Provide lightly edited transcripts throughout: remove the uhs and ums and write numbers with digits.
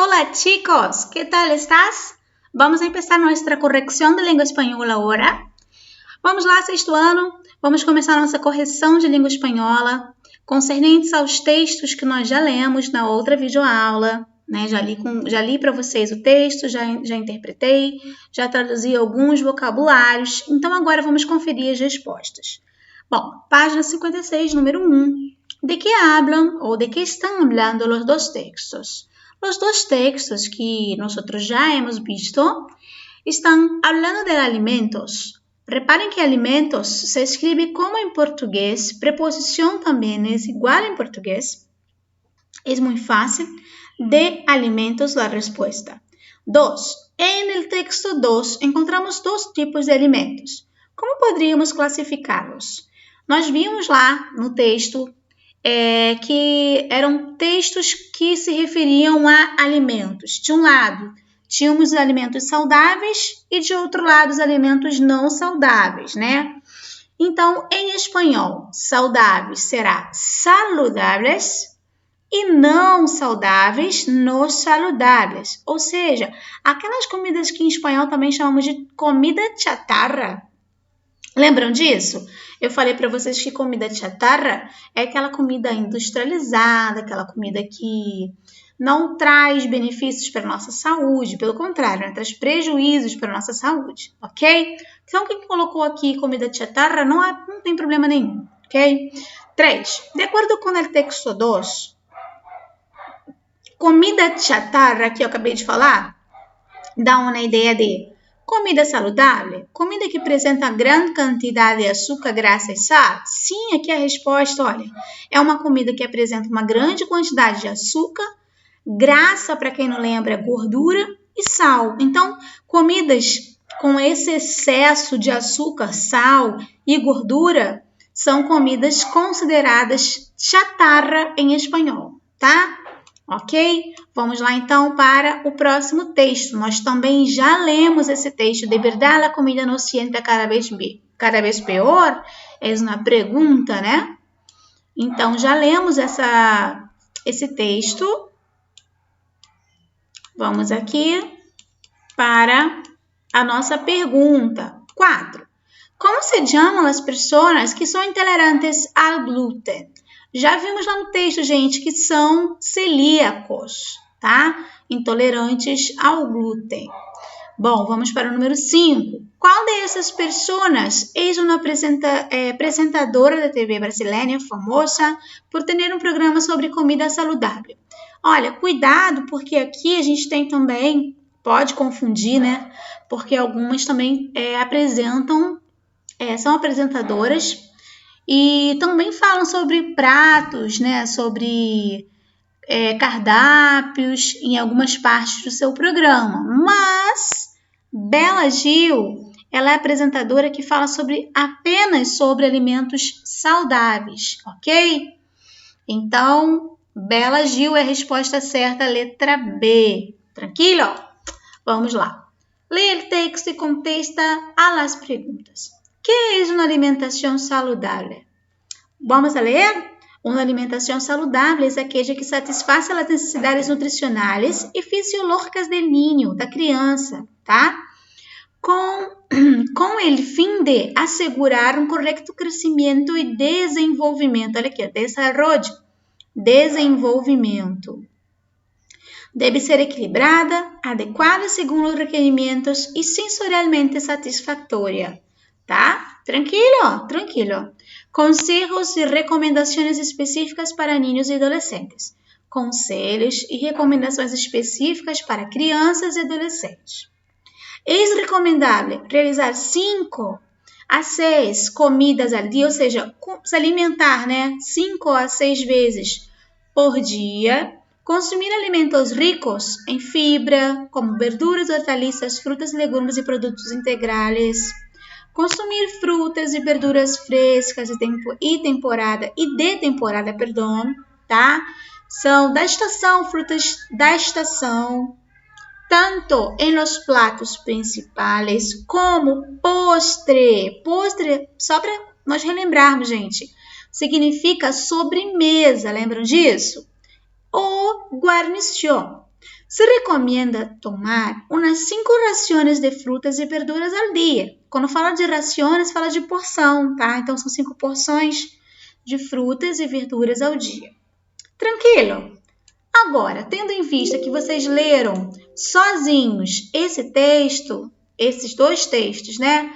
Hola chicos, ¿qué tal estás? Vamos a empezar nuestra corrección de língua espanhola agora. Vamos lá, sexto ano, vamos começar nossa correção de língua espanhola, concernentes aos textos que nós já lemos na outra videoaula, né? Já li para vocês o texto, já interpretei, já traduzi alguns vocabulários, então agora vamos conferir as respostas. Bom, página 56, número 1. ¿De qué hablan ou de qué están hablando los dos textos? Los dos textos que nosotros ya hemos visto están hablando de alimentos. Reparen que alimentos se escribe como en portugués, preposición también es igual en portugués. Es muy fácil. De alimentos la respuesta. 2. En el texto 2 encontramos dos tipos de alimentos. Como poderíamos classificá-los? Nós vimos lá no texto que eram textos que se referiam a alimentos. De um lado, tínhamos alimentos saudáveis e de outro lado, os alimentos não saudáveis, né? Então, em espanhol, saudáveis será saludables e não saudáveis, no saludables. Ou seja, aquelas comidas que em espanhol também chamamos de comida chatarra. Lembram disso? Eu falei para vocês que comida chatarra é aquela comida industrializada, aquela comida que não traz benefícios para a nossa saúde, pelo contrário, né? Traz prejuízos para a nossa saúde, ok? Então, quem colocou aqui comida chatarra não tem problema nenhum, ok? 3. De acordo com o texto 2, comida chatarra, que eu acabei de falar, dá uma ideia de comida saudável, comida que apresenta grande quantidade de açúcar, graxa e sal? Sim, aqui é a resposta, olha. É uma comida que apresenta uma grande quantidade de açúcar, graxa, para quem não lembra, gordura e sal. Então, comidas com esse excesso de açúcar, sal e gordura são comidas consideradas chatarra em espanhol, tá? Ok? Vamos lá então para o próximo texto. Nós também já lemos esse texto. De verdade, a comida nos sienta cada vez pior? É uma pergunta, né? Então, já lemos esse texto. Vamos aqui para a nossa pergunta. 4. Como se chamam as pessoas que são intolerantes ao glúten? Já vimos lá no texto, gente, que são celíacos, tá? Intolerantes ao glúten. Bom, vamos para o número 5. Qual dessas pessoas é uma apresentadora de TV brasileira famosa por ter um programa sobre comida saudável? Olha, cuidado, porque aqui a gente tem também, pode confundir, né? Porque algumas também são apresentadoras e também falam sobre pratos, né? Sobre cardápios em algumas partes do seu programa. Mas Bela Gil, ela é apresentadora que fala apenas sobre alimentos saudáveis, ok? Então, Bela Gil é a resposta certa, letra B. Tranquilo? Vamos lá. Lê o texto e contesta a las perguntas. ¿Qué es una alimentación saludable? Vamos a ler? Uma alimentação saudável é aquela que satisfaz as necessidades nutricionais e fisiológicas do ninho, da criança, tá? Com o fim de assegurar um correto crescimento e desenvolvimento. Olha aqui, desenvolvimento. Deve ser equilibrada, adequada segundo os requerimentos e sensorialmente satisfatória. Tá? Tranquilo. Conselhos e recomendações específicas para niños e adolescentes. Conselhos e recomendações específicas para crianças e adolescentes. É recomendável realizar 5 a 6 comidas ao dia, ou seja, se alimentar, né, 5 a 6 vezes por dia. Consumir alimentos ricos em fibra, como verduras, hortaliças, frutas, legumes e produtos integrais. Consumir frutas e verduras frescas de temporada, tá? São da estação, frutas da estação, tanto em los platos principais como postre. Postre, só para nós relembrarmos, gente, significa sobremesa, lembram disso? Ou guarnição, Se recomenda tomar umas 5 rações de frutas e verduras ao dia. Quando fala de rações, fala de porção, tá? Então, são 5 porções de frutas e verduras ao dia. Tranquilo? Agora, tendo em vista que vocês leram sozinhos esse texto, esses 2 textos, né?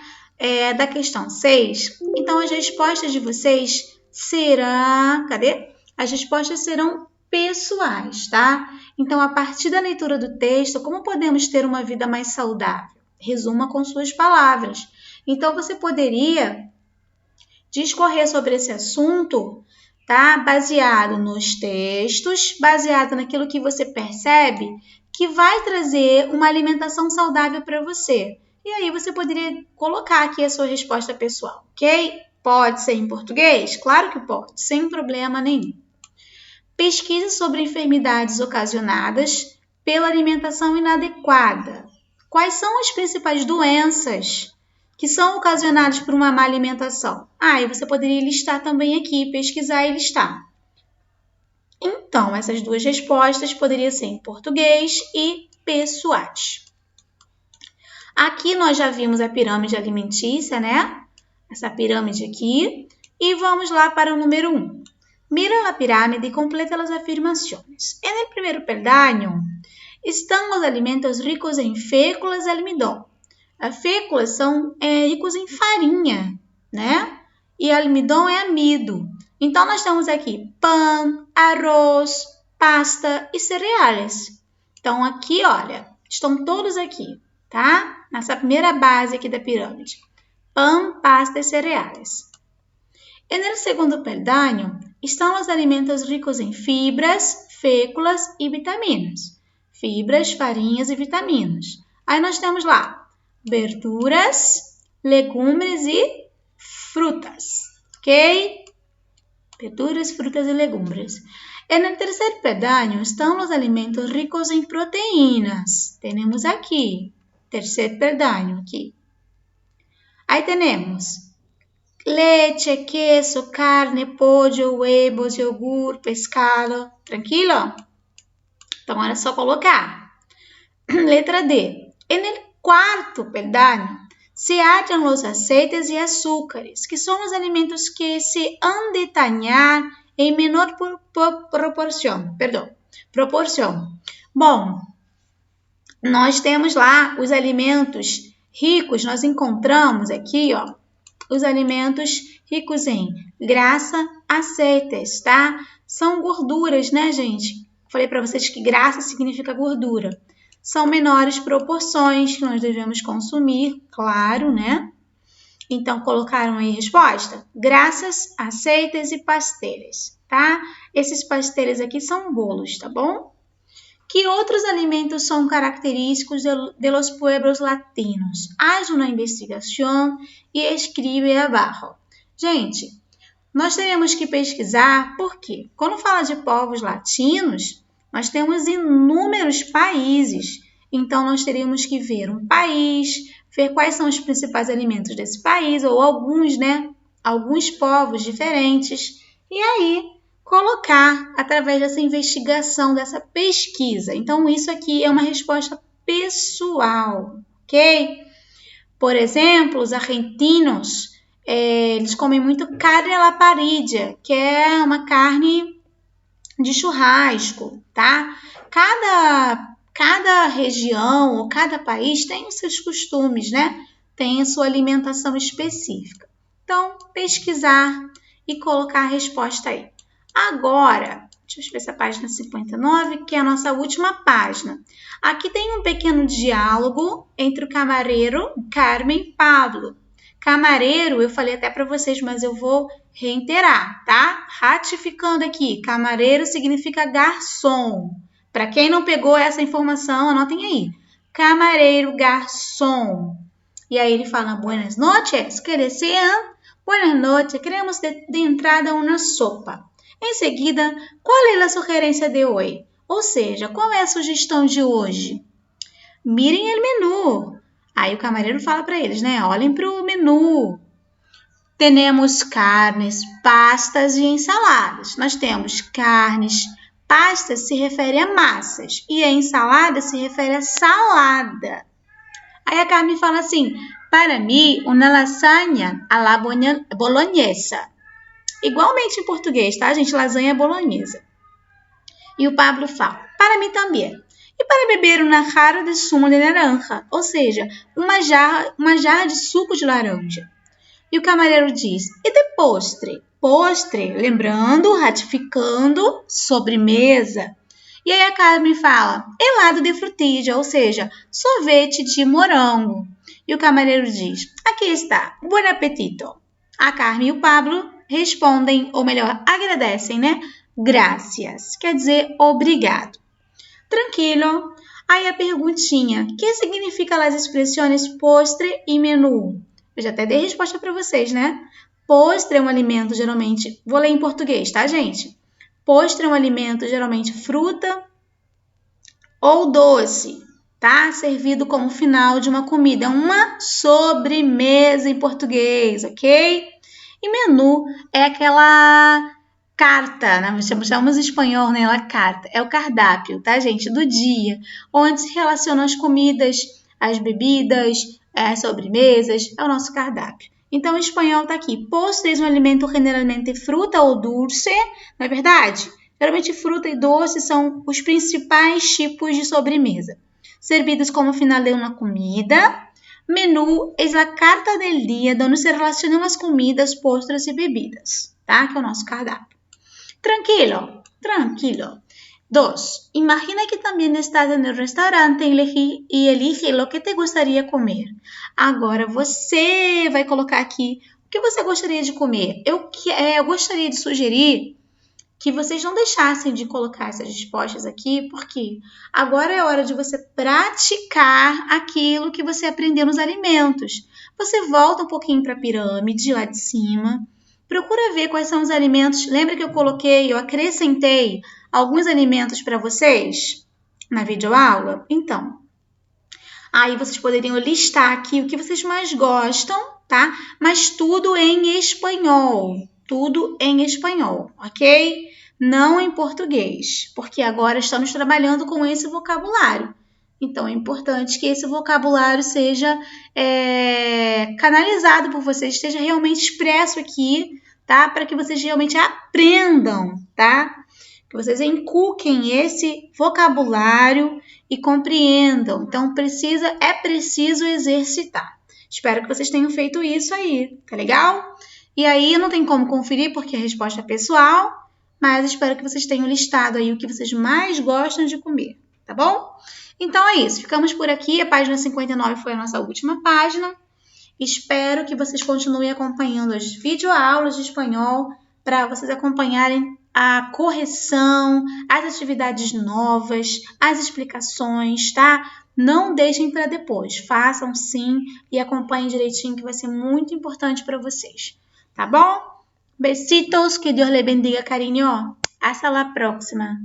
Da questão 6, então as respostas de vocês serão... Cadê? As respostas serão pessoais, tá? Então, a partir da leitura do texto, como podemos ter uma vida mais saudável? Resuma com suas palavras. Então, você poderia discorrer sobre esse assunto, tá? Baseado nos textos, baseado naquilo que você percebe que vai trazer uma alimentação saudável para você. E aí, você poderia colocar aqui a sua resposta pessoal, ok? Pode ser em português? Claro que pode, sem problema nenhum. Pesquise sobre enfermidades ocasionadas pela alimentação inadequada. Quais são as principais doenças que são ocasionadas por uma má alimentação? E você poderia listar também aqui, pesquisar e listar. Então, essas 2 respostas poderiam ser em português e pessoais. Aqui nós já vimos a pirâmide alimentícia, né? Essa pirâmide aqui. E vamos lá para o número 1. Mira a pirâmide e completa as afirmações. No primeiro peldaño estão os alimentos ricos em féculas e almidão. As féculas são ricos em farinha, né? E almidão é amido. Então, nós temos aqui pão, arroz, pasta e cereais. Então, aqui, olha, estão todos aqui, tá? Nessa primeira base aqui da pirâmide. Pão, pasta e cereais. No segundo peldaño estão os alimentos ricos em fibras, féculas e vitaminas. Fibras, farinhas e vitaminas. Aí nós temos lá verduras, legumes e frutas, ok? Verduras, frutas e legumes. No terceiro peldaño estão os alimentos ricos em proteínas. Temos aqui, terceiro peldaño aqui. Aí temos leite, queso, carne, pollo, huevos, yogur, pescado. Tranquilo? Então, era só colocar. Letra D. No quarto peldaño se acham os aceites e açúcares, que são os alimentos que se han de dañar em menor proporção. Bom, nós temos lá os alimentos ricos, nós encontramos aqui, ó, os alimentos ricos em graça, aceites, tá? São gorduras, né, gente? Falei para vocês que graça significa gordura. São menores proporções que nós devemos consumir, claro, né? Então, colocaram aí a resposta? Graças, aceites e pasteles, tá? Esses pasteles aqui são bolos, tá bom? Que outros alimentos são característicos de los pueblos latinos? Haz uma investigação e escreve abaixo. Gente, nós teremos que pesquisar porque quando fala de povos latinos, nós temos inúmeros países. Então, nós teríamos que ver um país, ver quais são os principais alimentos desse país, ou alguns, né? Alguns povos diferentes. E aí, colocar através dessa investigação, dessa pesquisa. Então, isso aqui é uma resposta pessoal, ok? Por exemplo, os argentinos, eles comem muito carne à la parrilla, que é uma carne de churrasco, tá? Cada região ou cada país tem os seus costumes, né? Tem a sua alimentação específica. Então, pesquisar e colocar a resposta aí. Agora, deixa eu ver essa página 59, que é a nossa última página. Aqui tem um pequeno diálogo entre o camareiro, Carmen e Pablo. Camareiro, eu falei até para vocês, mas eu vou reiterar, tá? Ratificando aqui, camareiro significa garçom. Para quem não pegou essa informação, anotem aí. Camareiro, garçom. E aí ele fala, buenas noches, ¿qué desean? Buenas noches, queremos de entrada uma sopa. Em seguida, qual é a sugerência de hoje? Ou seja, qual é a sugestão de hoje? Mirem o menu. Aí o camareiro fala para eles, né? Olhem para o menu. Temos carnes, pastas e ensaladas. Nós temos carnes, Pasta se refere a massas e a ensalada se refere a salada. Aí a Carmen fala assim, para mim, uma lasanha à la bolonhesa. Igualmente em português, tá, gente? Lasanha bolonhesa. E o Pablo fala, para mim também. E para beber uma jarra de sumo de naranja, ou seja, uma jarra de suco de laranja. E o camareiro diz, e de postre? Postre, lembrando, ratificando, sobremesa. E aí a Carmen fala, helado de frutilha, ou seja, sorvete de morango. E o camareiro diz, aqui está, bom apetito. A Carmen e o Pablo respondem, ou melhor, agradecem, né? Gracias, quer dizer obrigado. Tranquilo. Aí a perguntinha, que significa as expressões postre e menu? Eu já até dei resposta para vocês, né? Postre é um alimento geralmente, vou ler em português, tá, gente? Postre é um alimento geralmente fruta ou doce, tá? Servido como final de uma comida, uma sobremesa em português, ok? E menu é aquela carta, né? Chamamos em espanhol, né? A carta. É o cardápio, tá, gente? Do dia, onde se relacionam as comidas, as bebidas, as sobremesas, é o nosso cardápio. Então, o espanhol tá aqui. Postres é um alimento generalmente fruta ou dulce, não é verdade? Geralmente, fruta e doce são os principais tipos de sobremesa. Servidos como final de uma comida. Menú é a carta del dia, onde se relacionam as comidas, postres e bebidas, tá? Que é o nosso cardápio. Tranquilo, tranquilo. 2. Imagina que também estás no restaurante e elige o que te gostaria comer. Agora você vai colocar aqui o que você gostaria de comer. Eu gostaria de sugerir que vocês não deixassem de colocar essas respostas aqui, porque agora é hora de você praticar aquilo que você aprendeu nos alimentos. Você volta um pouquinho para a pirâmide lá de cima, procura ver quais são os alimentos. Lembra que eu acrescentei alguns alimentos para vocês na videoaula? Então, aí vocês poderiam listar aqui o que vocês mais gostam, tá? Mas tudo em espanhol. Tudo em espanhol, ok? Não em português, porque agora estamos trabalhando com esse vocabulário. Então, é importante que esse vocabulário seja canalizado por vocês, esteja realmente expresso aqui, tá? Para que vocês realmente aprendam, tá? Que vocês inculquem esse vocabulário e compreendam. Então, é preciso exercitar. Espero que vocês tenham feito isso aí, tá legal? E aí, não tem como conferir porque a resposta é pessoal, mas espero que vocês tenham listado aí o que vocês mais gostam de comer, tá bom? Então é isso, ficamos por aqui. A página 59 foi a nossa última página. Espero que vocês continuem acompanhando as videoaulas de espanhol para vocês acompanharem a correção, as atividades novas, as explicações, tá? Não deixem para depois, façam sim e acompanhem direitinho que vai ser muito importante para vocês, tá bom? Besitos, que Deus le bendiga, cariño. Hasta la próxima.